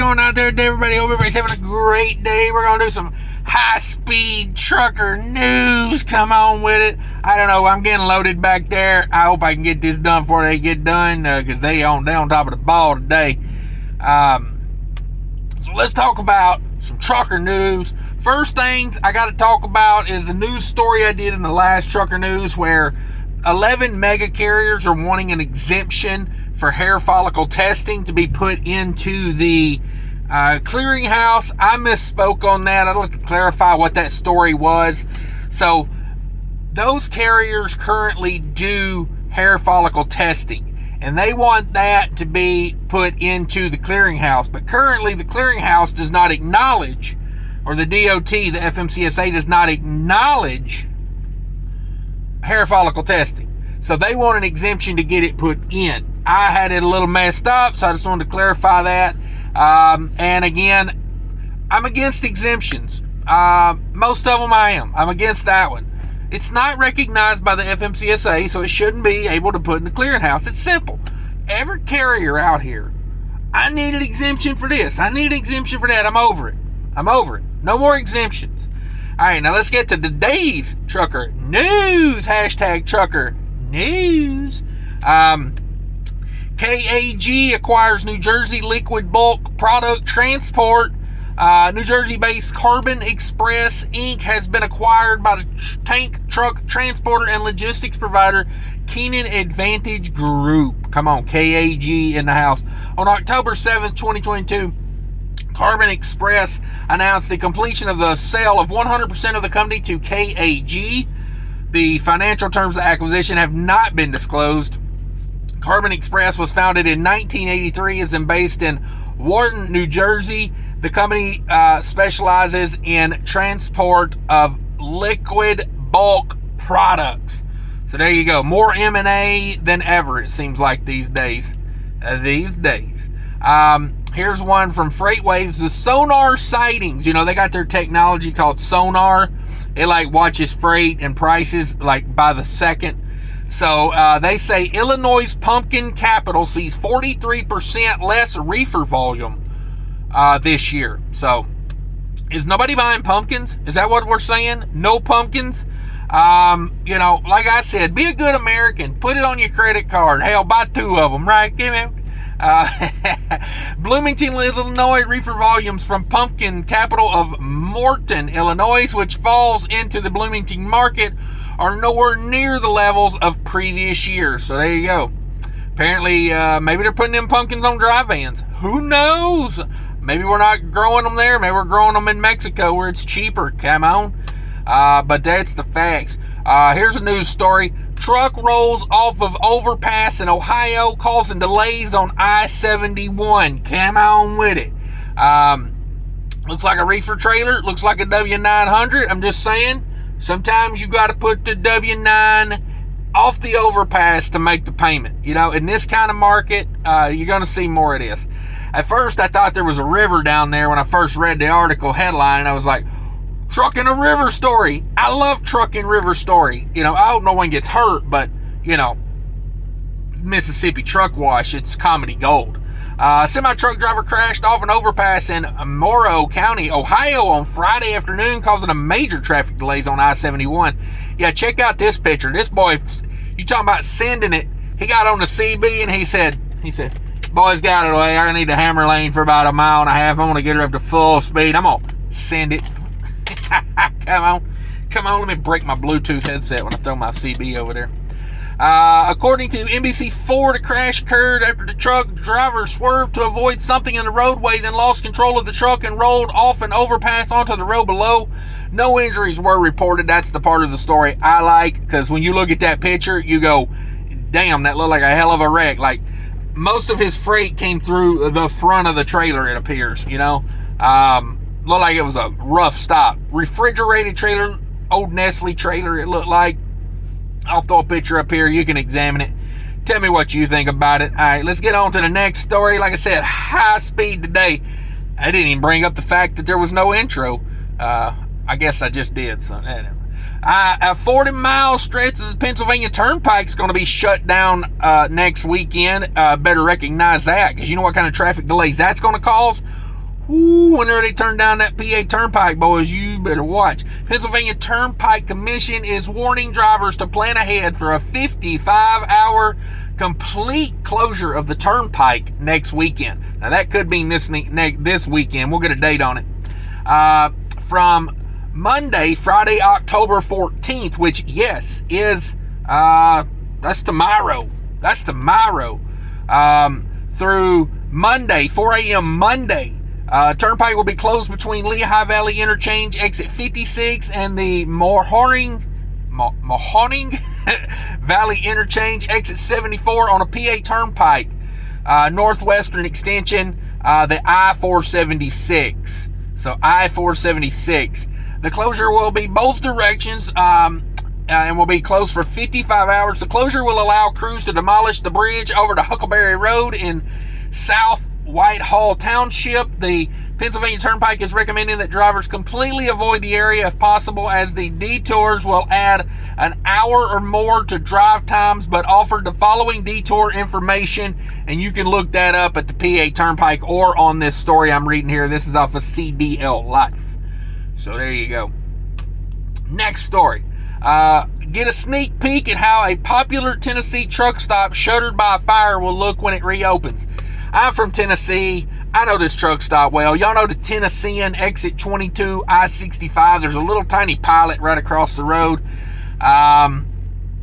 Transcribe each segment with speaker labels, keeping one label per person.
Speaker 1: going out there today, everybody? Hope everybody's having a great day. We're going to do some high-speed trucker news. Come on with it. I don't know. I'm getting loaded back there. I hope I can get this done before they get done, because they on top of the ball today. So let's talk about some trucker news. First things I got to talk about is the news story I did in the last trucker news where 11 mega carriers are wanting an exemption for hair follicle testing to be put into the clearinghouse. I misspoke on that. I'd like to clarify what that story was. So those carriers currently do hair follicle testing, and they want that to be put into the clearinghouse. But currently the clearinghouse does not acknowledge, or the DOT, the FMCSA, does not acknowledge hair follicle testing. So they want an exemption to get it put in. I had it a little messed up, so I just wanted to clarify that. And again, I'm against exemptions. Most of them I am. I'm against that one. It's not recognized by the FMCSA, so it shouldn't be able to put in the clearinghouse. It's simple. Every carrier out here, I need an exemption for this. I need an exemption for that. I'm over it. I'm over it. No more exemptions. All right, now let's get to today's trucker news. Hashtag trucker news. KAG acquires New Jersey liquid bulk product transport. New Jersey-based Carbon Express Inc. has been acquired by the tank truck transporter and logistics provider Keenan Advantage Group. Come on, KAG in the house. On October 7th, 2022, Carbon Express announced the completion of the sale of 100% of the company to KAG. The financial terms of the acquisition have not been disclosed. Carbon Express was founded in 1983 and based in Wharton, New Jersey. The company specializes in transport of liquid bulk products. So there you go. More M&A than ever, it seems like these days. Here's one from FreightWaves. The sonar sightings. You know, they got their technology called sonar. It like watches freight and prices like by the second. So they say Illinois' pumpkin capital sees 43% less reefer volume this year. So is nobody buying pumpkins? Is that what we're saying? No pumpkins? You know, like I said, be a good American. Put it on your credit card. Hell, buy 2 of them, right? Give me. Bloomington, Illinois reefer volumes from pumpkin capital of Morton, Illinois, which falls into the Bloomington market, are nowhere near the levels of previous years. So there you go. Apparently, maybe they're putting them pumpkins on dry vans. Who knows? Maybe we're not growing them there. Maybe we're growing them in Mexico where it's cheaper. Come on. But that's the facts. Here's a news story. Truck rolls off of Overpass in Ohio, causing delays on I-71. Come on with it. Looks like a reefer trailer. Looks like a W900. I'm just saying. Sometimes you got to put the W9 off the overpass to make the payment. You know, in this kind of market, you're going to see more of this. At first, I thought there was a river down there when I first read the article headline, and I was like, trucking a river story. I love trucking river story. You know, I hope no one gets hurt, but, you know, Mississippi truck wash, it's comedy gold. Semi-truck driver crashed off an overpass in Morrow County, Ohio on Friday afternoon, causing a major traffic delays on I-71. Yeah, check out this picture. This boy, you talking about sending it. He got on the CB and he said, boys, got it away. I need a hammer lane for about 1.5 miles. I'm going to get her up to full speed. I'm going to send it. Come on, let me break my Bluetooth headset when I throw my CB over there. According to NBC4, the crash occurred after the truck driver swerved to avoid something in the roadway, then lost control of the truck and rolled off an overpass onto the road below. No injuries were reported. That's the part of the story I like, because when you look at that picture, you go, damn, that looked like a hell of a wreck. Like, most of his freight came through the front of the trailer, it appears, you know. Looked like it was a rough stop. Refrigerated trailer, old Nestle trailer, it looked like. I'll throw a picture up here. You can examine it. Tell me what you think about it. All right, let's get on to the next story. Like I said, high speed today. I didn't even bring up the fact that there was no intro. I guess I just did. So, a 40-mile stretch of the Pennsylvania Turnpike is going to be shut down next weekend. Better recognize that, because you know what kind of traffic delays that's going to cause? Ooh, whenever they turn down that PA Turnpike, boys, you better watch. Pennsylvania Turnpike Commission is warning drivers to plan ahead for a 55-hour complete closure of the Turnpike next weekend. Now, that could mean this weekend. We'll get a date on it. From Monday, Friday, October 14th, which, yes, is, that's tomorrow. That's tomorrow. Through Monday, 4 a.m. Monday. Turnpike will be closed between Lehigh Valley Interchange, exit 56, and the Mahoning Valley Interchange, exit 74 on a PA Turnpike, northwestern extension, the I-476. So I-476. The closure will be both directions, and will be closed for 55 hours. The closure will allow crews to demolish the bridge over to Huckleberry Road in South Whitehall Township. The Pennsylvania Turnpike is recommending that drivers completely avoid the area if possible, as the detours will add an hour or more to drive times, but offered the following detour information, and you can look that up at the PA Turnpike or on this story I'm reading here. This is off of CDL Life. So there you go. Next story. Get a sneak peek at how a popular Tennessee truck stop shuttered by a fire will look when it reopens. I'm from Tennessee. I know this truck stop well. Y'all know the Tennessean, exit 22, I-65. There's a little tiny pilot right across the road. I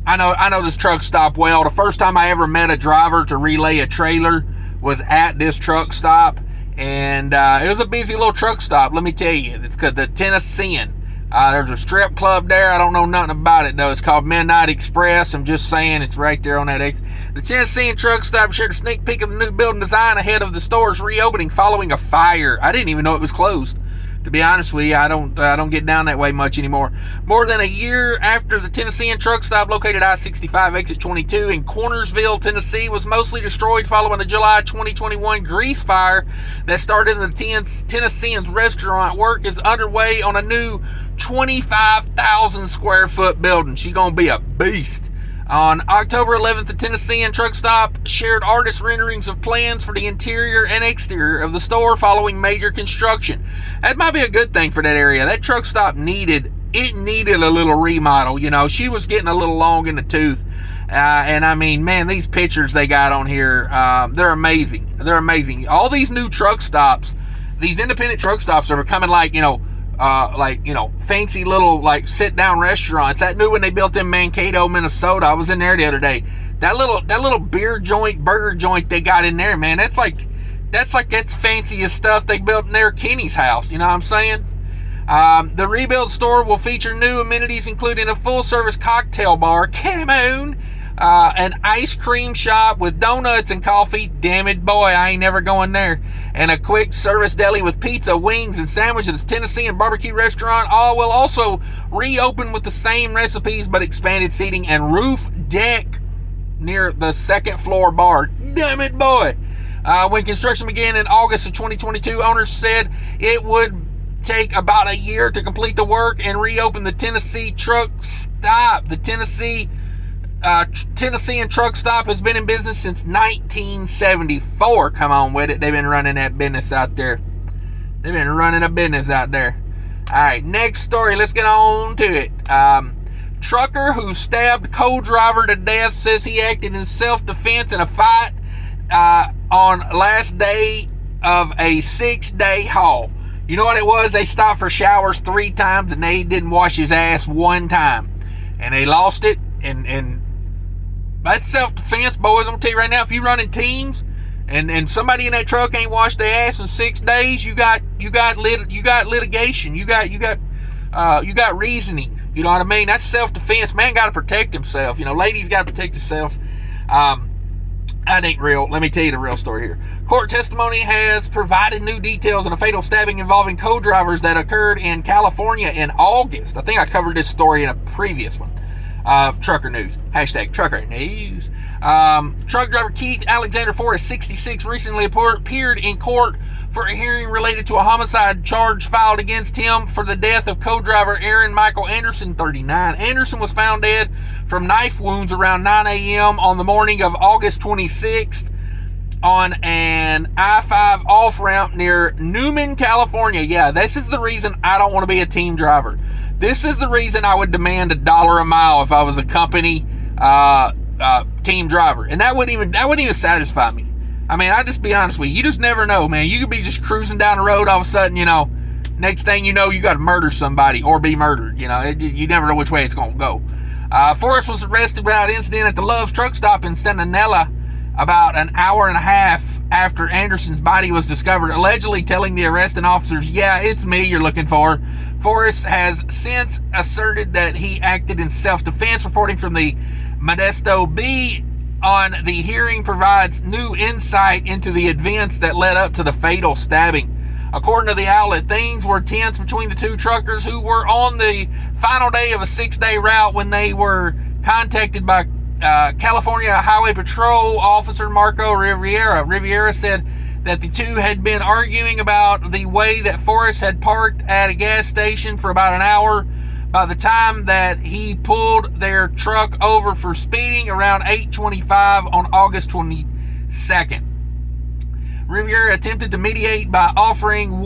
Speaker 1: know this truck stop well. The first time I ever met a driver to relay a trailer was at this truck stop, and it was a busy little truck stop. Let me tell you, it's called the Tennessean. There's a strip club there. I don't know nothing about it, though. It's called Midnight Express. I'm just saying, it's right there on that exit. The Tennessean truck stop shared a sneak peek of the new building design ahead of the store's reopening following a fire. I didn't even know it was closed. To be honest with you, I don't get down that way much anymore. More than a year after the Tennessean truck stop located I-65 exit 22 in Cornersville, Tennessee, was mostly destroyed following a July 2021 grease fire that started in the Tennessean's restaurant. Work is underway on a new 25,000 square foot building. She's gonna be a beast. On October 11th, the Tennessean truck stop shared artist renderings of plans for the interior and exterior of the store following major construction. That might be a good thing for that area. That truck stop needed a little remodel. You know, she was getting a little long in the tooth. And I mean, man, these pictures they got on here, they're amazing. They're amazing. All these new truck stops, these independent truck stops are becoming fancy little sit-down restaurants. That new one they built in Mankato, Minnesota. I was in there the other day. That little beer joint, burger joint they got in there, man. That's fanciest stuff they built in their Kenny's house. You know what I'm saying? The rebuilt store will feature new amenities, including a full-service cocktail bar, come on, an ice cream shop with donuts and coffee, damn it boy, I ain't never going there, and a quick service deli with pizza, wings, and sandwiches. Tennessean barbecue restaurant all will also reopen with the same recipes but expanded seating and roof deck near the second floor bar. Damn it boy. When construction began in August of 2022, owners said it would take about a year to complete the work and reopen the Tennessee truck stop. The Tennessean truck stop has been in business since 1974. Come on with it. They've been running that business out there. They've been running a business out there. All right, next story. Let's get on to it. Trucker who stabbed co-driver to death says he acted in self-defense in a fight on last day of a 6-day haul. You know what it was? They stopped for showers 3 times and they didn't wash his ass 1 time. And they lost it. And that's self-defense, boys. I'm gonna tell you right now, if you run in teams and somebody in that truck ain't washed their ass in 6 days, you got litigation. You got reasoning. You know what I mean? That's self-defense. Man got to protect himself. You know, ladies got to protect herself. That ain't real. Let me tell you the real story here. Court testimony has provided new details on a fatal stabbing involving co-drivers that occurred in California in August. I think I covered this story in a previous one. Trucker News. Hashtag Trucker News. Truck driver Keith Alexander Forrest, 66, recently appeared in court for a hearing related to a homicide charge filed against him for the death of co-driver Aaron Michael Anderson, 39. Anderson was found dead from knife wounds around 9 a.m. on the morning of August 26th. on an I-5 off-ramp near Newman, California. Yeah, this is the reason I don't want to be a team driver. This is the reason I would demand $1 a mile if I was a company team driver. And that wouldn't even satisfy me. I mean, I'll just be honest with you. You just never know, man. You could be just cruising down the road, all of a sudden, next thing you know, you got to murder somebody or be murdered. You never know which way it's going to go. Forrest was arrested without incident at the Love's truck stop in Centinela about an hour and a half after Anderson's body was discovered, allegedly telling the arresting officers, "Yeah, it's me you're looking for." Forrest has since asserted that he acted in self-defense. Reporting from the Modesto Bee on the hearing provides new insight into the events that led up to the fatal stabbing. According to the outlet, things were tense between the two truckers who were on the final day of a 6-day route when they were contacted by California Highway Patrol Officer Marco Riviera. Riviera said that the two had been arguing about the way that Forrest had parked at a gas station for about an hour. By the time that he pulled their truck over for speeding around 8:25 on August 22nd. Riviera attempted to mediate by offering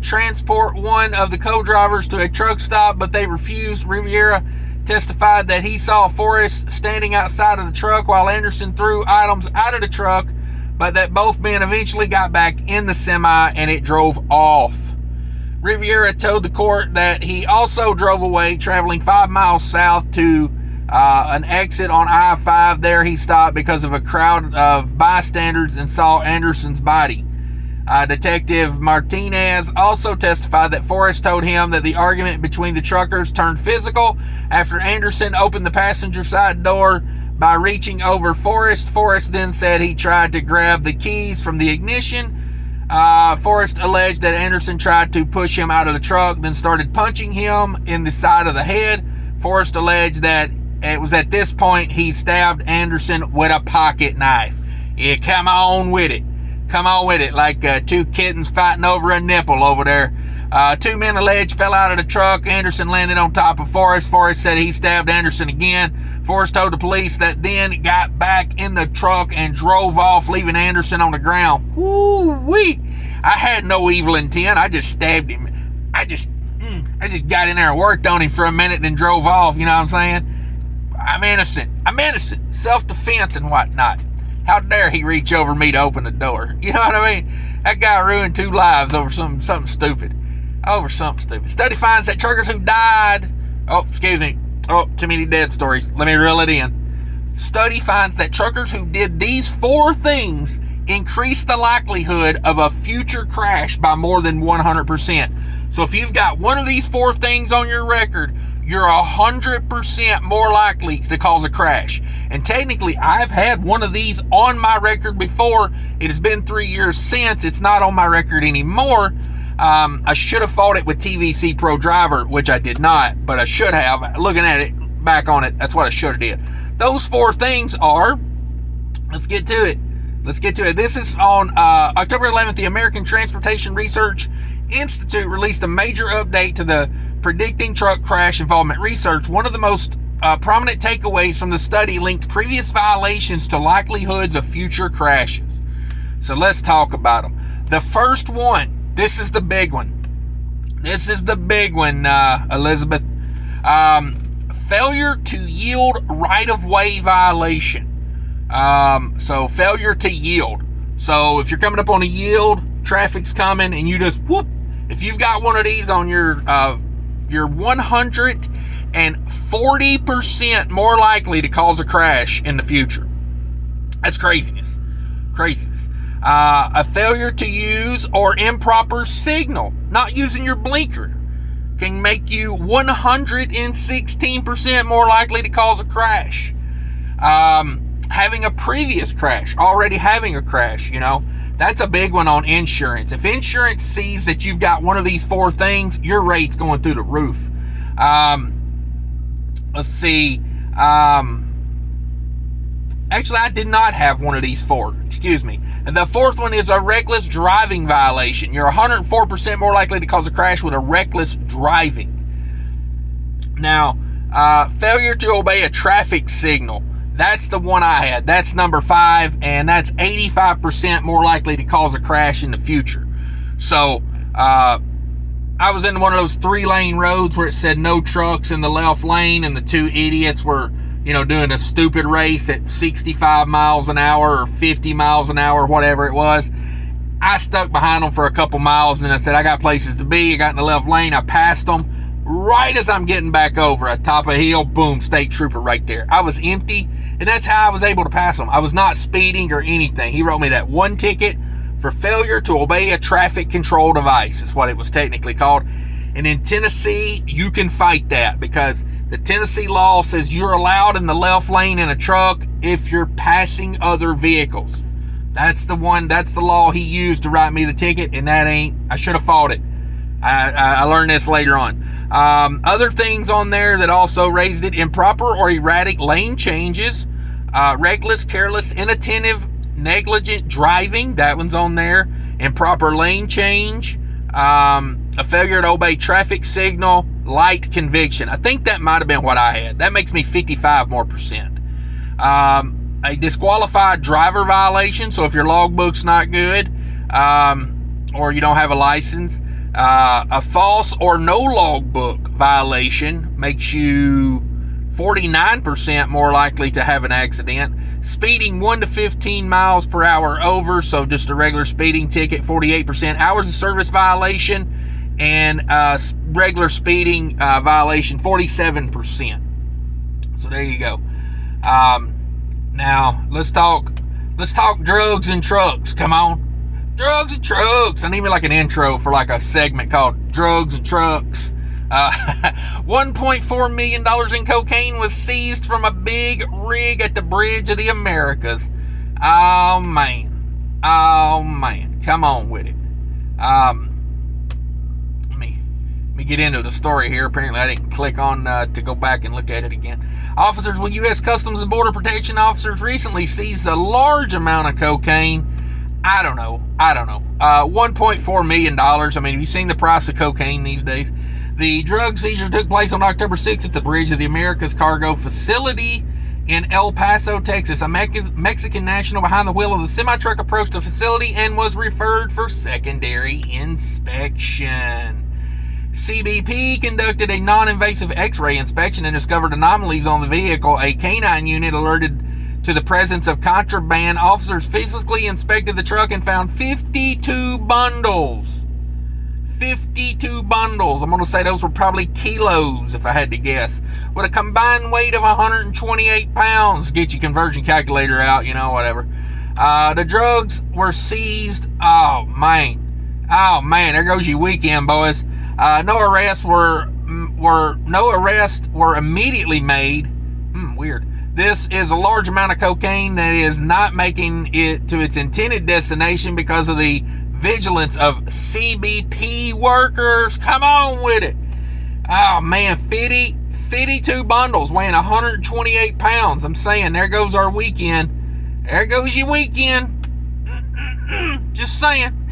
Speaker 1: transport one of the co-drivers to a truck stop, but they refused. Riviera testified that he saw Forrest standing outside of the truck while Anderson threw items out of the truck, but that both men eventually got back in the semi and it drove off. Riviera told the court that he also drove away, traveling 5 miles south to an exit on I-5. There he stopped because of a crowd of bystanders and saw Anderson's body. Detective Martinez also testified that Forrest told him that the argument between the truckers turned physical after Anderson opened the passenger side door by reaching over Forrest. Forrest then said he tried to grab the keys from the ignition. Forrest alleged that Anderson tried to push him out of the truck, then started punching him in the side of the head. Forrest alleged that it was at this point he stabbed Anderson with a pocket knife. Yeah, come on with it. Come on with it, like two kittens fighting over a nipple over there. Two men alleged fell out of the truck. Anderson landed on top of Forrest. Forrest said he stabbed Anderson again. Forrest told the police that then got back in the truck and drove off, leaving Anderson on the ground. Woo-wee! I had no evil intent. I just stabbed him. I just got in there and worked on him for a minute and then drove off. You know what I'm saying? I'm innocent. Self-defense and whatnot. How dare he reach over me to open the door? You know what I mean? That guy ruined 2 lives over something stupid. Study finds that truckers who died... too many dead stories. Let me reel it in. Study finds that truckers who did these 4 things increase the likelihood of a future crash by more than 100%. So if you've got one of these 4 things on your record, you're 100% more likely to cause a crash. And technically, I've had one of these on my record before. It has been 3 years since. It's not on my record anymore. I should have fought it with TVC Pro Driver, which I did not, but I should have. Looking at it, back on it, that's what I should have did. Those 4 things are, let's get to it. This is on October 11th, the American Transportation Research Institute released a major update to the Predicting Truck Crash Involvement Research. One of the most prominent takeaways from the study linked previous violations to likelihoods of future crashes. So let's talk about them. The first one, this is the big one, Elizabeth. Failure to yield right-of-way violation. So failure to yield. So if you're coming up on a yield, traffic's coming, and you just whoop. If you've got one of these on you're 140% more likely to cause a crash in the future. That's craziness. A failure to use or improper signal, not using your blinker, can make you 116% more likely to cause a crash. Having a previous crash, already having a crash, that's a big one on insurance. If insurance sees that you've got one of these 4 things, your rate's going through the roof. Let's see. Actually, I did not have one of these 4. Excuse me. And the 4th one is a reckless driving violation. You're 104% more likely to cause a crash with a reckless driving. Now, failure to obey a traffic signal. That's the one I had. That's number 5, and that's 85% more likely to cause a crash in the future. So, I was in one of those 3-lane roads where it said no trucks in the left lane, and the 2 idiots were, doing a stupid race at 65 miles an hour or 50 miles an hour, whatever it was. I stuck behind them for a couple miles, and I said, I got places to be. I got in the left lane. I passed them. Right as I'm getting back over at top of a hill, boom, state trooper right there. I was empty, and that's how I was able to pass them. I was not speeding or anything. He wrote me that 1 ticket for failure to obey a traffic control device, is what it was technically called. And in Tennessee, you can fight that, because the Tennessee law says you're allowed in the left lane in a truck if you're passing other vehicles. That's the law he used to write me the ticket, and I should have fought it. I learned this later on. Other things on there that also raised it: improper or erratic lane changes, reckless, careless, inattentive, negligent driving. That one's on there. Improper lane change, a failure to obey traffic signal, light conviction. I think that might have been what I had. That makes me 55% more. A disqualified driver violation. So if your logbook's not good, or you don't have a license, a false or no logbook violation makes you 49% more likely to have an accident. Speeding 1 to 15 miles per hour over, so just a regular speeding ticket, 48%. Hours of service violation and regular speeding violation, 47%. So there you go. Now let's talk drugs and trucks. Come on. Drugs and trucks. I need me like an intro for like a segment called Drugs and Trucks. $1.4 million in cocaine was seized from a big rig at the Bridge of the Americas. Oh man. Come on with it. Let me get into the story here. Apparently I didn't click on to go back and look at it again. Officers with U.S. Customs and Border Protection officers recently seized a large amount of cocaine. I don't know. $1.4 million. I mean, have you seen the price of cocaine these days? The drug seizure took place on October 6th at the Bridge of the Americas cargo facility in El Paso, Texas. A Mexican national behind the wheel of the semi-truck approached the facility and was referred for secondary inspection. CBP conducted a non-invasive x-ray inspection and discovered anomalies on the vehicle. A canine unit alerted to the presence of contraband. Officers physically inspected the truck and found 52 bundles. 52 bundles. I'm going to say those were probably kilos if I had to guess. With a combined weight of 128 pounds. Get your conversion calculator out, whatever. The drugs were seized. Oh man, there goes your weekend, boys. No arrests were immediately made. Weird. This is a large amount of cocaine that is not making it to its intended destination because of the vigilance of CBP workers. Come on with it. Oh man, 52 bundles weighing 128 pounds. I'm saying, there goes our weekend. There goes your weekend. Just saying.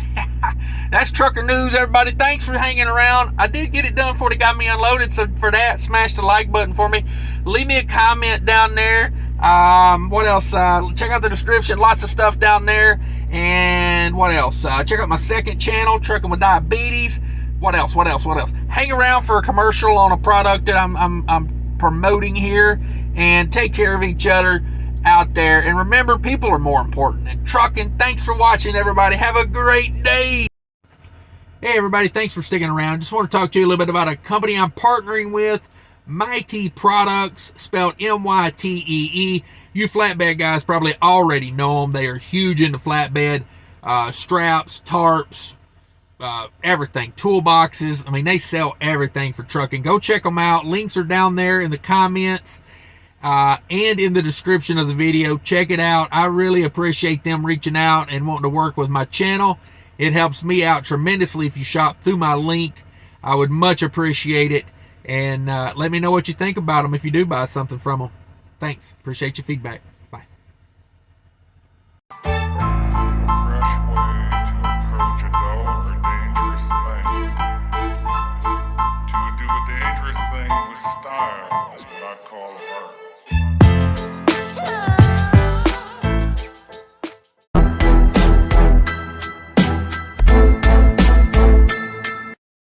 Speaker 1: That's trucker news, everybody. Thanks for hanging around. I did get it done before they got me unloaded, so for that, smash the like button for me. Leave me a comment down there. What else? Check out the description. Lots of stuff down there. And what else? Check out my second channel, Trucking with Diabetes. What else? Hang around for a commercial on a product that I'm promoting here. And take care of each other out there. And remember, people are more important than trucking. Thanks for watching, everybody. Have a great day. Hey everybody, thanks for sticking around. Just want to talk to you a little bit about a company I'm partnering with, Mighty Products, spelled M-Y-T-E-E. You flatbed guys probably already know them. They are huge into flatbed, straps, tarps, everything, toolboxes. I mean, they sell everything for trucking. Go check them out. Links are down there in the comments and in the description of the video. Check it out. I really appreciate them reaching out and wanting to work with my channel. It helps me out tremendously if you shop through my link. I would much appreciate it. And let me know what you think about them if you do buy something from them. Thanks. Appreciate your feedback.